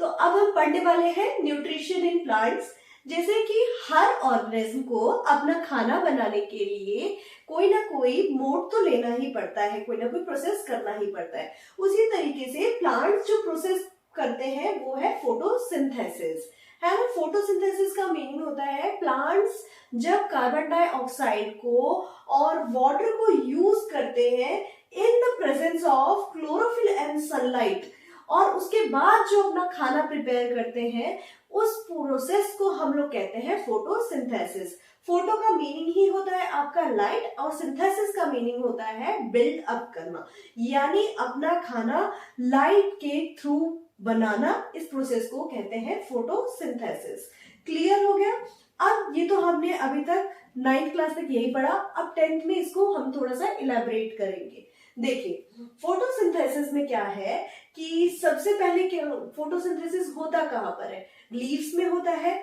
तो अब हम पढ़ने वाले हैं न्यूट्रिशन इन प्लांट्स। जैसे कि हर ऑर्गेनिज्म को अपना खाना बनाने के लिए कोई ना कोई मोड तो लेना ही पड़ता है, कोई ना कोई प्रोसेस करना ही पड़ता है। उसी तरीके से प्लांट्स जो प्रोसेस करते हैं वो है फोटोसिंथेसिस, है ना। फोटोसिंथेसिस का मीनिंग होता है प्लांट्स जब कार्बन डाइऑक्साइड को और वाटर को यूज करते हैं in the presence of chlorophyll and sunlight, और उसके बाद जो अपना खाना प्रिपेयर करते हैं उस प्रोसेस को हम लोग कहते हैं फोटोसिंथेसिस। फोटो का मीनिंग ही होता है आपका लाइट, और सिंथेसिस का मीनिंग होता है बिल्ड अप करना, यानी अपना खाना लाइट के थ्रू बनाना। इस प्रोसेस को कहते हैं फोटोसिंथेसिस। क्लियर हो गया। अब ये तो हमने अभी तक 9th क्लास तक यही पढ़ा, अब 10th में इसको हम थोड़ा सा इलेबोरेट करेंगे। देखिए फोटोसिंथेसिस में क्या है कि सबसे पहले क्या फोटोसिंथेसिस होता कहां पर है? लीव्स में होता है।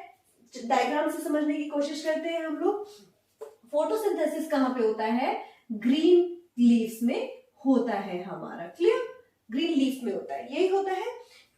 डायग्राम से समझने की कोशिश करते हैं हम लोग। फोटोसिंथेसिस कहां पे होता है? ग्रीन लीव्स में होता है हमारा। क्लियर? ग्रीन लीफ में होता है, यही होता है।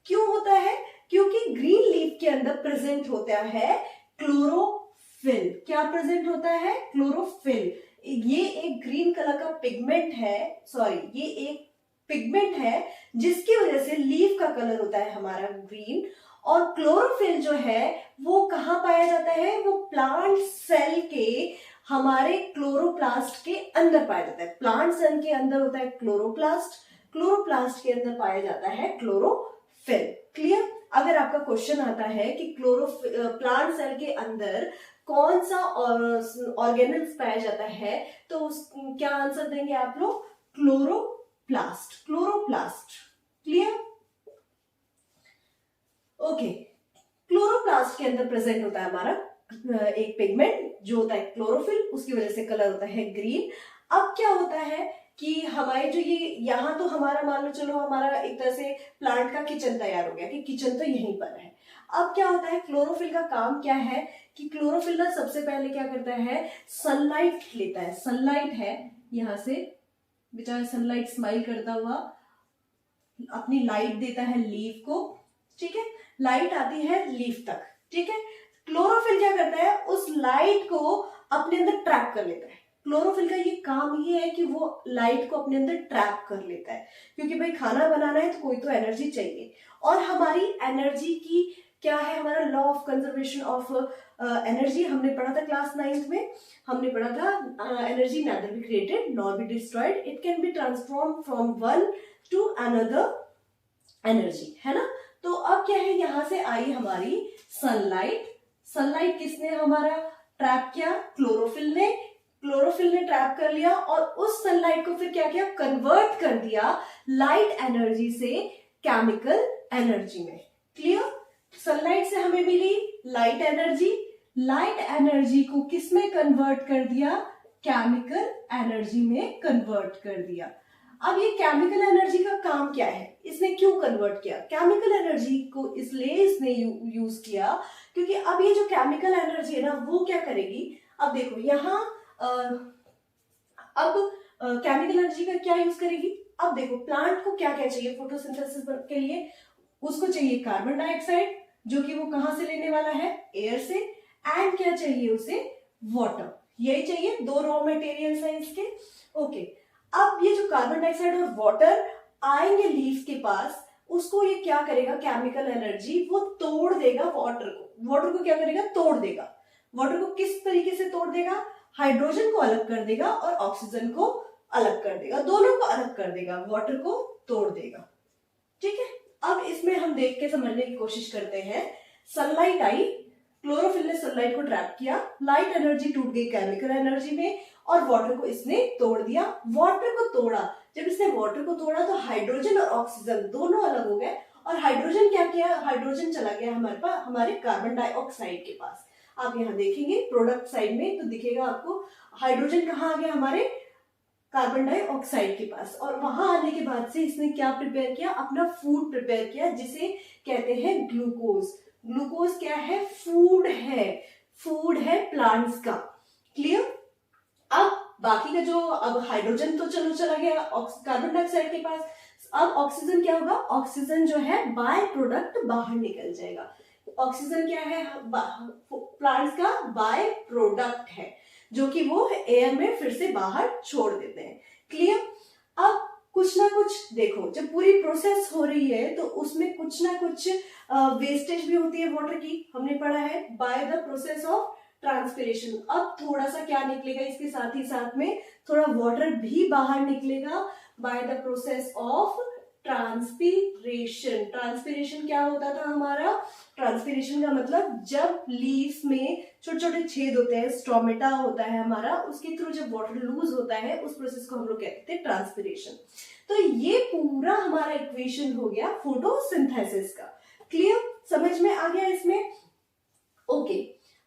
क्यों होता है? क्योंकि ग्रीन लीफ के अंदर प्रेजेंट होता है क्लोरोफिल। क्या प्रेजेंट होता है? क्लोरोफिल। ये एक ग्रीन कलर का पिगमेंट है, सॉरी ये एक पिगमेंट है जिसकी वजह से लीफ का कलर होता है हमारा ग्रीन। और क्लोरोफिल जो है वो कहां पाया जाता है? वो प्लांट सेल के हमारे क्लोरोप्लास्ट के अंदर पाया जाता है। प्लांट सेल के अंदर होता है क्लोरोप्लास्ट, क्लोरोप्लास्ट के अंदर पाया जाता है क्लोरोफिल। क्लियर? अगर आपका क्वेश्चन आता है कि प्लांट सेल के अंदर कौन सा ऑर्गेनल्स पाया जाता है, तो क्या आंसर देंगे आप लोग? Chloroplast, chloroplast. Clear? Okay. Chloroplast के अंदर प्रेजेंट होता है हमारा एक पिगमेंट जो होता है क्लोरोफिल, उसकी वजह से कलर होता है ग्रीन। अब क्या होता है कि हमारे जो ये यहाँ तो हमारा मान लो चलो हमारा एक तरह से प्लांट का किचन तैयार हो गया कि किचन तो यहीं पर है। अब क्या होता है? क्लोरोफिल का काम क्या है कि क्लोरोफिल ना सबसे पहले क्या करता है? सनलाइट लेता है। सनलाइट है, यहां से बेचारा सनलाइट स्माइल करता हुआ अपनी लाइट देता है लीफ को। ठीक है, लाइट आती है लीफ तक। ठीक है, क्लोरोफिल क्या करता है? उस लाइट को अपने अंदर ट्रैप कर लेता है। क्लोरोफिल का ये काम ही है कि वो लाइट को अपने अंदर ट्रैप कर लेता है, क्योंकि भाई खाना बनाना है तो कोई तो एनर्जी चाहिए। और हमारी एनर्जी की क्या है? हमारा law of conservation of energy हमने पढ़ा था क्लास 9th में। हमने पढ़ा था energy nether be created nor be destroyed, it can be transform from one two another energy, है ना। तो अब क्या है? यहां से आई हमारी सनलाइट। सनलाइट किसने हमारा ट्रैप किया? क्लोरोफिल ने। क्लोरोफिल ने ट्रैप कर लिया और उस सनलाइट को फिर क्या किया? कन्वर्ट कर दिया लाइट एनर्जी से केमिकल एनर्जी में। क्लियर? सनलाइट से हमें मिली लाइट एनर्जी, लाइट एनर्जी को किस में कन्वर्ट कर दिया? केमिकल एनर्जी में कन्वर्ट कर दिया। अब ये केमिकल एनर्जी का काम क्या है? इसने क्यों कन्वर्ट किया? केमिकल एनर्जी को इसलिए इसने यूज किया क्योंकि अब ये जो केमिकल एनर्जी है ना वो क्या करेगी? अब देखो यहाँ अब केमिकल एनर्जी का क्या यूज करेगी? अब देखो प्लांट को क्या क्या चाहिए फोटोसिंथेसिस के लिए? उसको चाहिए कार्बन डाइऑक्साइड, जो कि वो कहां से लेने वाला है? एयर से। एंड क्या चाहिए उसे? वाटर। यही चाहिए, दो रॉ मटेरियल्स हैं इसके। ओके, अब ये जो कार्बन डाइऑक्साइड और वाटर आएंगे लीफ के पास, उसको ये क्या करेगा? केमिकल एनर्जी वो तोड़ देगा वाटर को। वाटर को क्या करेगा? तोड़ देगा। वाटर को किस तरीके से तोड़ देगा? हाइड्रोजन को अलग कर देगा और ऑक्सीजन को अलग कर देगा, दोनों को अलग कर देगा, वाटर को तोड़ देगा। ठीक है, अब इसमें हम देख के समझने की कोशिश करते हैं। सनलाइट आई, क्लोरोफिल ने सनलाइट को ट्रैप किया, लाइट एनर्जी टूट गई केमिकल एनर्जी में और वाटर को इसने तोड़ दिया। वाटर को तोड़ा, जब इसने वाटर को तोड़ा तो हाइड्रोजन और ऑक्सीजन दोनों अलग हो गए और हाइड्रोजन क्या किया? हाइड्रोजन चला गया हमारे पास, हमारे कार्बन डाइऑक्साइड के पास। आप यहाँ देखेंगे प्रोडक्ट साइड में तो दिखेगा आपको हाइड्रोजन कहाँ आ गया? हमारे कार्बन डाइऑक्साइड के पास। और वहां आने के बाद से इसने क्या प्रिपेयर किया? अपना फूड प्रिपेयर किया जिसे कहते हैं ग्लूकोज। ग्लूकोज क्या है? फूड है, फूड है प्लांट्स का। क्लियर? अब बाकी का जो अब हाइड्रोजन तो चलो चला गया कार्बन डाइऑक्साइड के पास, अब ऑक्सीजन क्या होगा, ऑक्सीजन जो है बाय प्रोडक्ट बाहर निकल जाएगा। ऑक्सीजन क्या है, प्लांट्स का बाय प्रोडक्ट है जो कि वो एयर में फिर से बाहर छोड़ देते हैं। क्लियर। अब कुछ ना कुछ देखो, जब पूरी प्रोसेस हो रही है तो उसमें कुछ ना कुछ वेस्टेज भी होती है वाटर की, हमने पढ़ा है by the process of transpiration. अब थोड़ा सा क्या निकलेगा, इसके साथ ही साथ में थोड़ा वाटर भी बाहर निकलेगा by the process of transpiration. Transpiration क्या होता था हमारा, ट्रांसपिरेशन का मतलब जब लीव्स में छोटे छोटे छेद होते हैं, स्टोमेटा होता है हमारा, उसके थ्रू जब वाटर लूज होता है उस प्रोसेस को हम लोग कहते थे ट्रांसपिरेशन। तो ये पूरा हमारा इक्वेशन हो गया फोटोसिंथेसिस का। क्लियर, समझ में आ गया इसमें? ओके,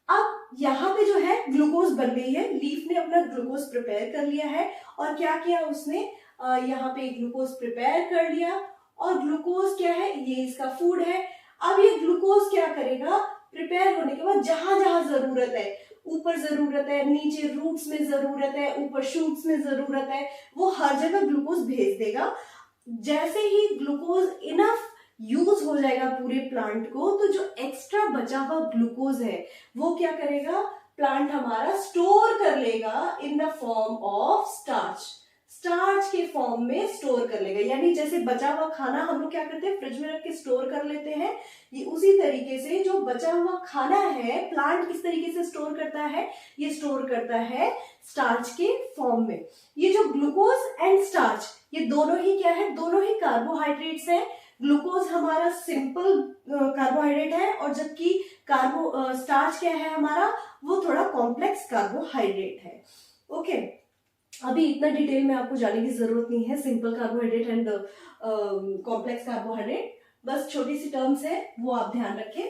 अब यहाँ पे जो है ग्लूकोज बन गई है, लीफ ने अपना ग्लूकोज प्रिपेयर कर लिया है और क्या किया उसने, यहाँ पे ग्लूकोज प्रिपेयर कर लिया और ग्लूकोज क्या है, ये इसका फूड है। अब ये ग्लूकोज क्या करेगा, प्रिपेयर होने के बाद जहां जहां जरूरत है, ऊपर जरूरत है, नीचे रूट्स में जरूरत है, ऊपर शूट्स में जरूरत है, वो हर जगह ग्लूकोज भेज देगा। जैसे ही ग्लूकोज इनफ यूज हो जाएगा पूरे प्लांट को, तो जो एक्स्ट्रा बचा हुआ ग्लूकोज है वो क्या करेगा, प्लांट हमारा स्टोर कर लेगा in the form of starch. Starch के फॉर्म में स्टोर कर लेगा, यानी जैसे बचा हुआ खाना हम लोग क्या करते हैं, फ्रिज में रख के स्टोर कर लेते हैं, ये उसी तरीके से जो बचा हुआ खाना है प्लांट किस तरीके से स्टोर करता है, ये स्टोर करता है स्टार्च के फॉर्म में। ये जो ग्लूकोज एंड स्टार्च, ये दोनों ही क्या है, दोनों ही कार्बोहाइड्रेट्स हैं। ग्लूकोज हमारा सिंपल कार्बोहाइड्रेट है और जबकि स्टार्च क्या है हमारा, वो थोड़ा कॉम्प्लेक्स कार्बोहाइड्रेट है। ओके, अभी इतना डिटेल में आपको जाने की जरूरत नहीं है, simple carbohydrate and complex carbohydrate, बस छोटी सी टर्म्स है वो आप ध्यान रखें।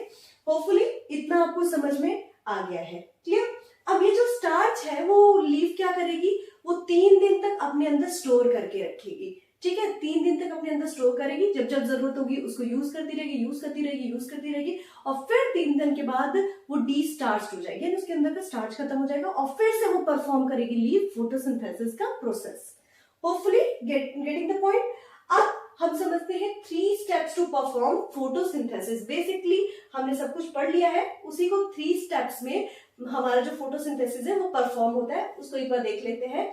होपफुली इतना आपको समझ में आ गया है। क्लियर। अब ये जो स्टार्च है वो लीफ क्या करेगी, वो 3 दिन तक अपने अंदर स्टोर करके रखेगी। ठीक है, 3 दिन तक अपने अंदर स्टोर करेगी, जब जब जरूरत होगी उसको यूज करती रहेगी, यूज करती रहेगी, यूज करती रहेगी और फिर 3 दिन के बाद वो डी स्टार्च हो जाएगी, यानी उसके अंदर का स्टार्च खत्म हो जाएगा और फिर से वो परफॉर्म करेगी लीफ फोटोसिंथेसिस का process. Hopefully getting the point. अब हम समझते हैं 3 steps to perform photosynthesis. Basically हमने सब कुछ पढ़ लिया है, उसी को 3 स्टेप्स में हमारा जो फोटोसिंथेसिस है वो परफॉर्म होता है, उसको एक बार देख लेते हैं।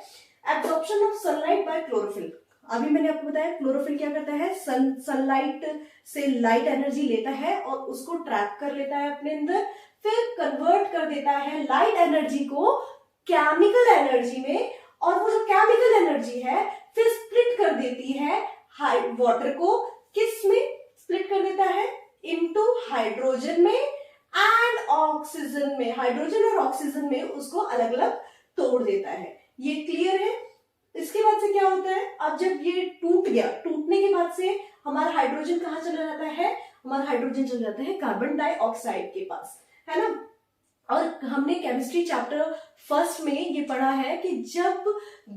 Absorption of sunlight bye chlorophyll. अभी मैंने आपको बताया क्लोरोफिल क्या करता है, सनलाइट से लाइट एनर्जी लेता है और उसको ट्रैप कर लेता है अपने अंदर, फिर कन्वर्ट कर देता है लाइट एनर्जी को केमिकल एनर्जी में, और वो जो केमिकल एनर्जी है फिर स्प्लिट कर देती है वाटर को, किस में स्प्लिट कर देता है, इनटू हाइड्रोजन में एंड ऑक्सीजन में। हाइड्रोजन और ऑक्सीजन में उसको अलग अलग तोड़ देता है। ये क्लियर है। इसके बाद से क्या होता है, अब जब ये टूट गया, टूटने के बाद से हमारा हाइड्रोजन कहाँ चला जाता है, हमारा हाइड्रोजन चला जाता है कार्बन डाइऑक्साइड के पास, है ना। और हमने केमिस्ट्री चैप्टर फर्स्ट में ये पढ़ा है कि जब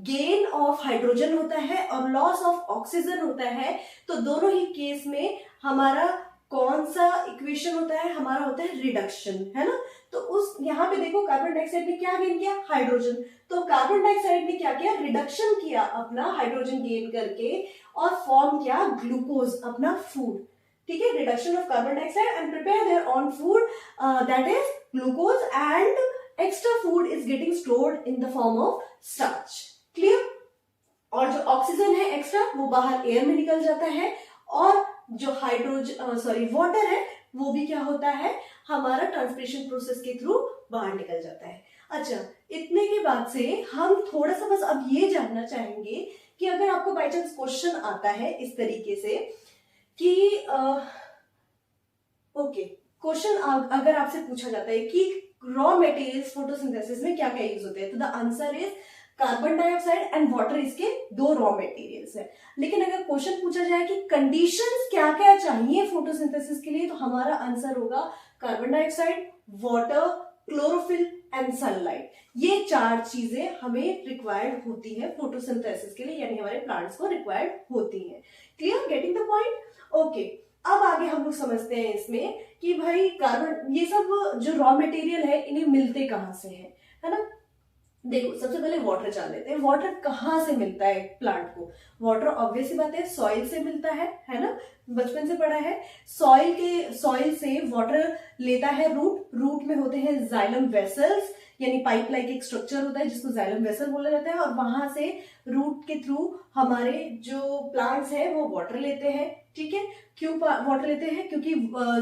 गेन ऑफ हाइड्रोजन होता है और लॉस ऑफ ऑक्सीजन होता है, तो दोनों ही केस में हमारा कौन सा इक्वेशन होता है, हमारा होता है रिडक्शन, है ना। तो उस यहाँ पे देखो कार्बन डाइऑक्साइड ने क्या गेन किया, हाइड्रोजन, तो कार्बन डाइऑक्साइड ने क्या किया, रिडक्शन किया अपना हाइड्रोजन गेन करके और फॉर्म किया ग्लूकोज अपना फूड। ठीक है, reduction of carbon dioxide and prepare their on food, that is glucose, and extra food is getting stored in the form of starch. Clear. और जो ऑक्सीजन है एक्स्ट्रा वो बाहर एयर में निकल जाता है और जो वाटर है वो भी क्या होता है, हमारा ट्रांसपिरेशन प्रोसेस के थ्रू बाहर निकल जाता है। अच्छा, इतने के बाद से हम थोड़ा सा बस अब ये जानना चाहेंगे कि अगर आपको बाई चांस क्वेश्चन आता है इस तरीके से कि क्वेश्चन अगर आपसे पूछा जाता है कि रॉ मटेरियल्स फोटोसिंथेसिस में क्या क्या यूज होते हैं, तो the answer is carbon dioxide and water इसके 2 रॉ मटेरियल्स है। लेकिन अगर क्वेश्चन पूछा जाए कि कंडीशंस क्या क्या चाहिए फोटोसिंथेसिस के लिए, तो हमारा आंसर होगा carbon dioxide, water, chlorophyll and sunlight. ये 4 चीजें हमें रिक्वायर्ड होती है फोटोसिंथेसिस के लिए, यानी हमारे प्लांट्स को रिक्वायर्ड होती है। Clear, getting the point. Okay, अब आगे हम लोग समझते हैं इसमें कि भाई कार्बन, ये सब जो रॉ मटेरियल है इन्हें मिलते कहां से है ना। देखो सबसे पहले वाटर जान लेते हैं। वाटर कहाँ से मिलता है प्लांट को? वाटर ऑब्वियस सी बात है सॉइल से मिलता है ना, बचपन से पढ़ा है। सॉइल से वाटर लेता है रूट। रूट में होते हैं जाइलम वेसल्स, यानी पाइप लाइक एक स्ट्रक्चर होता है जिसको जाइलम वेसल बोला जाता है, और वहां से रूट के थ्रू हमारे जो प्लांट्स हैं वो वाटर लेते हैं। ठीक है, क्यों वाटर लेते हैं? क्योंकि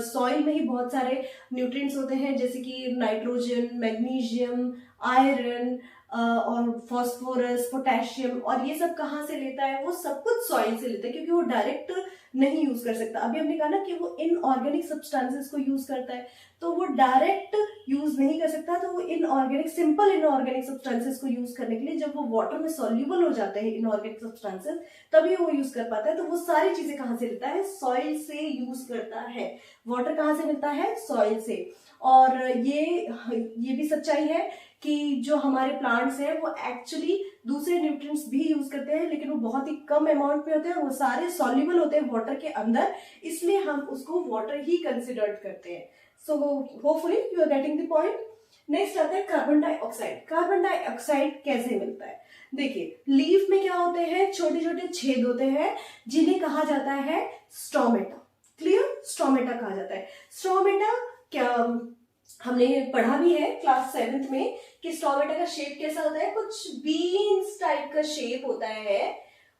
सॉइल में ही बहुत सारे न्यूट्रिएंट्स होते हैं, जैसे कि नाइट्रोजन, मैग्नीशियम, आयरन और फास्फोरस, पोटेशियम, और ये सब कहाँ से लेता है? वो सब कुछ सॉइल से लेता है, क्योंकि वो डायरेक्ट नहीं यूज कर सकता। अभी हमने कहा ना कि वो इनऑर्गेनिक सब्सटेंसेस को यूज करता है, तो वो डायरेक्ट यूज नहीं कर सकता। तो वो सिंपल इनऑर्गेनिक सब्सटेंसेस को यूज करने के लिए जब वो वाटर में सॉल्यूबल हो जाते हैं इनऑर्गेनिक सब्सटेंसेस, तभी वो यूज कर पाता है। तो वो सारी चीजें कहाँ से लेता है? सॉइल से यूज करता है। वाटर कहाँ से मिलता है? सॉइल से। और ये भी सच्चाई है कि जो हमारे प्लांट्स हैं वो एक्चुअली दूसरे न्यूट्रिएंट्स भी यूज करते हैं, लेकिन वो बहुत ही कम अमाउंट में होते हैं, वो सारे सॉल्युबल होते हैं वाटर के अंदर, इसलिए हम उसको वाटर ही कंसिडर्ड करते हैं। So hopefully you are getting the point. Next आता है कार्बन डाइऑक्साइड। कार्बन डाइऑक्साइड कैसे मिलता है? देखिए, लीफ में क्या होते हैं? छोटे छोटे छेद होते हैं जिन्हें कहा जाता है स्टोमेटा। क्लियर? स्टोमेटा कहा जाता है। स्टोमेटा क्या हमने पढ़ा भी है क्लास 7th में कि स्टोमेटा का शेप कैसा होता है? कुछ बीन्स टाइप का शेप होता है।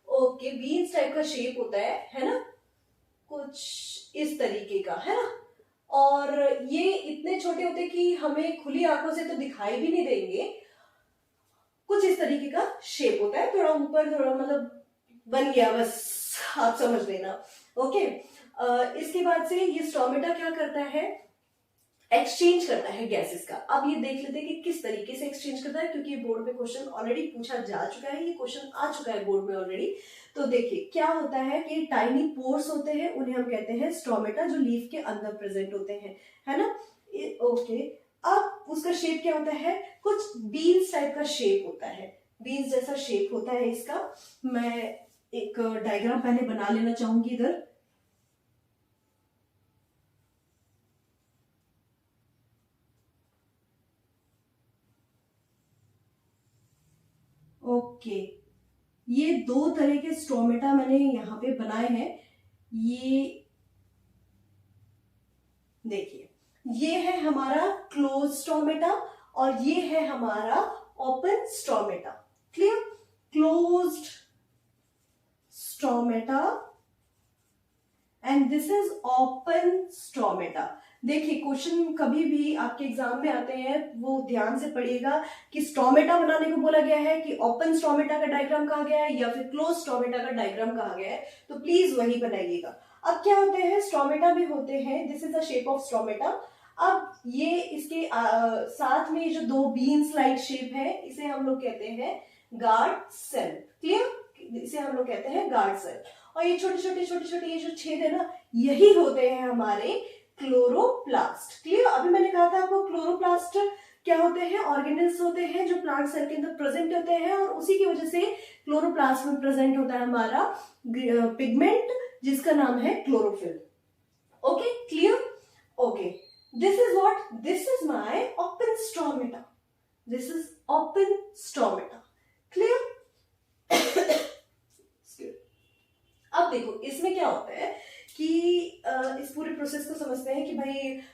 ओके, बीन्स टाइप का शेप होता है ना, कुछ इस तरीके का, है ना। और ये इतने छोटे होते हैं कि हमें खुली आंखों से तो दिखाई भी नहीं देंगे। कुछ इस तरीके का शेप होता है, थोड़ा ऊपर थोड़ा, मतलब बन गया, बस आप समझ लेना। ओके, इसके बाद से ये स्टोमेटा क्या करता है? एक्सचेंज करता है गैसेस का। अब ये देख लेते हैं कि किस तरीके से एक्सचेंज करता है, क्योंकि बोर्ड में क्वेश्चन ऑलरेडी पूछा जा चुका है, ये क्वेश्चन आ चुका है बोर्ड में ऑलरेडी। तो देखिए क्या होता है कि टाइनी पोर्स होते हैं, उन्हें हम कहते हैं स्टोमेटा, जो लीफ के अंदर प्रेजेंट होते हैं, है ना। ओके, अब उसका शेप क्या होता है? कुछ बीन्स टाइप का शेप होता है, बीन्स जैसा शेप होता है इसका। मैं एक डायग्राम पहले बना लेना चाहूंगी इधर। ओके, ये दो तरह के स्टोमेटा मैंने यहाँ पे बनाए हैं। ये देखिए, ये है हमारा क्लोज स्टोमेटा और ये है हमारा open stomata. Clear? Closed stomata and this is open stomata. देखिए, क्वेश्चन कभी भी आपके एग्जाम में आते हैं वो ध्यान से पढ़िएगा कि स्टोमेटा बनाने को बोला गया है कि ओपन स्टोमेटा का डायग्राम कहा गया है या फिर क्लोज स्टोमेटा का डायग्राम कहा गया है, तो प्लीज वही बनाइएगा। अब क्या होते हैं? स्टोमेटा में होते हैं, this is the shape of stomata. अब ये इसके साथ में जो दो बीन्स लाइक शेप है, इसे हम लोग कहते हैं गार्ड सेल। क्लियर? इसे हम लोग कहते हैं गार्ड सेल। और ये छोटे छोटे ये जो छेद है ना, यही होते हैं हमारे क्लोरोप्लास्ट। क्लियर? अभी मैंने कहा था आपको क्लोरोप्लास्ट क्या होते हैं? ऑर्गेनेल्स होते हैं जो प्लांट सेल के अंदर प्रेजेंट होते हैं, और उसी की वजह से क्लोरोप्लास्ट में प्रेजेंट होता है हमारा पिगमेंट जिसका नाम है chlorophyll. Okay, clear? Okay, this is what? This is my open stomata. This is open stomata. Clear? अब देखो इसमें क्या होता है कि इस पूरे प्रोसेस को समझते हैं कि भाई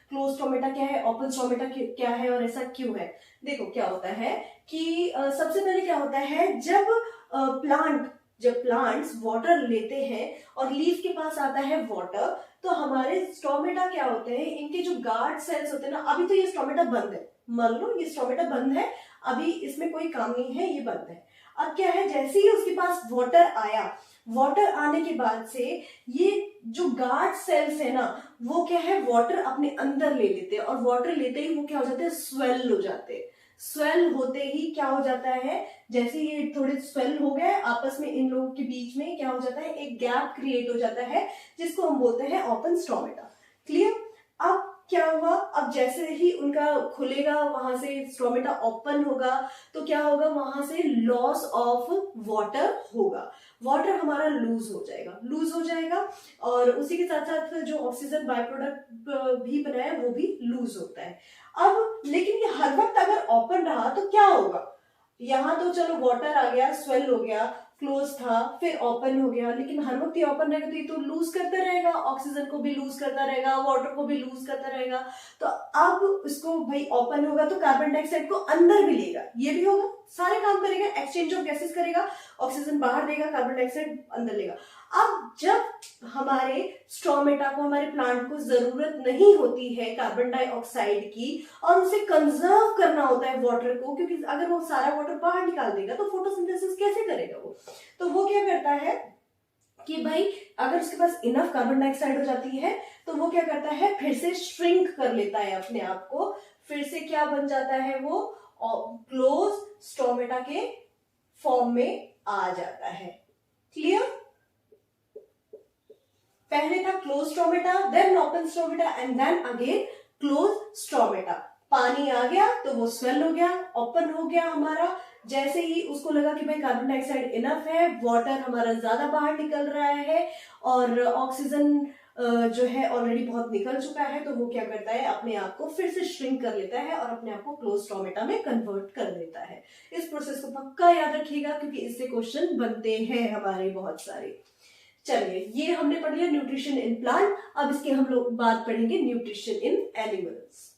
क्लोज स्टोमेटा क्या है, ओपन स्टोमेटा क्या है और ऐसा क्यों है। देखो क्या होता है कि सबसे पहले क्या होता है, जब प्लांट्स वाटर लेते हैं और लीफ के पास आता है वाटर, तो हमारे स्टोमेटा क्या होते हैं, इनके जो गार्ड सेल्स होते हैं ना, अभी तो ये स्टोमेटा बंद है, मान लो ये स्टोमेटा बंद है, अभी इसमें कोई काम नहीं है, ये बंद है। अब क्या है, जैसे ही उसके पास वाटर आया, वाटर आने के बाद से ये जो गार्ड सेल्स है ना, वो क्या है, वाटर अपने अंदर ले लेते हैं, और वाटर लेते ही वो क्या हो जाते हैं, स्वेल हो जाते हैं। स्वेल होते ही क्या हो जाता है, जैसे ये थोड़े स्वेल हो गए आपस में, इन लोगों के बीच में क्या हो जाता है, एक गैप क्रिएट हो जाता है जिसको हम बोलते हैं ओपन स्टोमेटा। क्लियर? अब क्या हुआ, अब जैसे ही उनका खुलेगा, वहां से स्टोमेटा ओपन होगा, तो क्या होगा, वहां से लॉस ऑफ वाटर होगा, वाटर हमारा लूज हो जाएगा, और उसी के साथ साथ जो ऑक्सीजन बाय प्रोडक्ट भी बना है वो भी लूज होता है। अब लेकिन ये हर वक्त अगर ओपन रहा तो क्या होगा, यहाँ तो चलो वाटर आ गया, स्वेल हो गया, क्लोज था, फिर ओपन हो गया, लेकिन हर वक्त ये ओपन रहेगा तो ये तो लूज करता रहेगा, ऑक्सीजन को भी लूज करता रहेगा, वाटर को भी लूज करता रहेगा। तो अब इसको भाई ओपन होगा तो कार्बन डाइऑक्साइड को अंदर भी लेगा, ये भी होगा, सारे काम करेगा, एक्सचेंज ऑफ गैसेस करेगा, ऑक्सीजन बाहर देगा, कार्बन डाइऑक्साइड अंदर लेगा। अब जब हमारे स्ट्रोमेटा को, हमारे प्लांट को जरूरत नहीं होती है कार्बन डाइऑक्साइड की और उसे कंजर्व करना होता है वाटर को, क्योंकि अगर वो सारा वाटर बाहर निकाल देगा तो फोटोसिंथेसिस कैसे करेगा वो, तो वो क्या करता है कि भाई अगर उसके पास इनफ कार्बन डाइऑक्साइड हो जाती है तो वो क्या करता है, फिर से श्रिंक कर लेता है अपने आप को, फिर से क्या बन जाता है, वो क्लोज स्ट्रोमेटा के फॉर्म में आ जाता है। क्लियर? पहले था close stomata, then open stomata and then again close stomata. पानी आ गया तो वो स्वेल हो गया, ओपन हो गया हमारा, जैसे ही उसको लगा कि भाई कार्बन डाइऑक्साइड इनफ है, वाटर हमारा ज्यादा बाहर निकल रहा है और ऑक्सीजन जो है ऑलरेडी बहुत निकल चुका है, तो वो क्या करता है, अपने आप को फिर से श्रिंक कर लेता है और अपने आप को क्लोज स्ट्रोमेटा में कन्वर्ट कर देता है। इस प्रोसेस को पक्का याद रखिएगा क्योंकि इससे क्वेश्चन बनते हैं हमारे बहुत सारे। चलिए, ये हमने पढ़ लिया न्यूट्रिशन इन प्लांट, अब इसके हम लोग बात पढ़ेंगे न्यूट्रिशन इन एनिमल्स।